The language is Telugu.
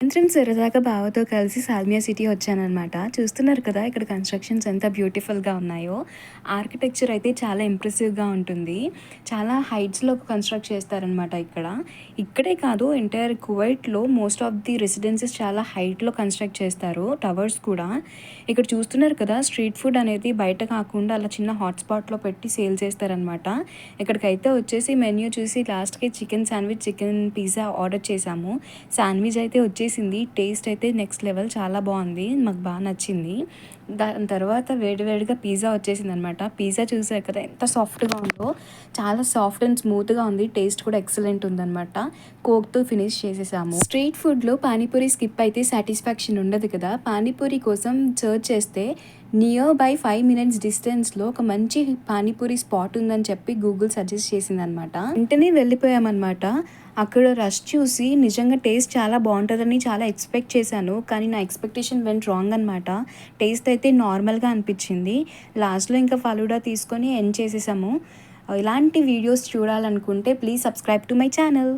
సాయంత్రం సరదాగా బావతో కలిసి సాల్మియా సిటీ వచ్చాననమాట. చూస్తున్నారు కదా ఇక్కడ కన్‌స్ట్రక్షన్స్ ఎంత బ్యూటిఫుల్‌గా ఉన్నాయో. ఆర్కిటెక్చర్ అయితే చాలా ఇంప్రెసివ్‌గా ఉంటుంది. చాలా హైట్స్‌లో కన్‌స్ట్రక్ట్ చేస్తారనమాట ఇక్కడ. ఇక్కడే కాదు ఎంటైర్ కువైట్‌లో మోస్ట్ ఆఫ్ ది రెసిడెన్సెస్ చాలా హైట్‌లో కన్‌స్ట్రక్ట్ చేస్తారు. టవర్స్ కూడా. ఇక్కడ చూస్తున్నారు కదా స్ట్రీట్ ఫుడ్ అనేది బయట కాకుండా అలా చిన్న హాట్ స్పాట్‌లో పెట్టి సేల్ చేస్తారనమాట. ఇక్కడికైతే వచ్చేసి మెన్యూ చూసి లాస్ట్‌కి chicken sandwich, chicken pizza order చేశాము. శాండ్విచ్ అయితే వచ్చేసింది. టేస్ట్ అయితే నెక్స్ట్ లెవెల్ చాలా బాగుంది. మాకు బాగా నచ్చింది. దాని తర్వాత వేడివేడిగా పిజ్జా వచ్చేసిందనమాట. పిజ్జా చూసారు కదా ఎంత సాఫ్ట్‌గా ఉందో. చాలా సాఫ్ట్ అండ్ స్మూత్‌గా ఉంది. టేస్ట్ కూడా ఎక్సలెంట్ ఉందనమాట. కోక్‌తో ఫినిష్ చేసేసాము. స్ట్రీట్ ఫుడ్‌లో పానీపూరి స్కిప్ అయితే సాటిస్ఫాక్షన్ ఉండదు కదా! పానీపూరి కోసం సెర్చ్ చేస్తే నియర్ బై 5 మినిట్స్ డిస్టెన్స్‌లో ఒక మంచి పానీపూరి స్పాట్ ఉందని చెప్పి గూగుల్ సజెస్ట్ చేసిందనమాట. వెంటనే వెళ్ళిపోయామనమాట. అక్కడ రష్ చూసి నిజంగా టేస్ట్ చాలా బాగుంటుందని చాలా ఎక్స్పెక్ట్ చేశాను. కానీ నా ఎక్స్పెక్టేషన్ వెంట్ రాంగ్ అనమాట. టేస్ట్ అయితే నార్మల్‌గా అనిపించింది. లాస్ట్‌లో ఇంకా ఫలూడా తీసుకొని ఎండ్ చేసేసాము. ఇలాంటి వీడియోస్ చూడాలనుకుంటే please subscribe to my channel.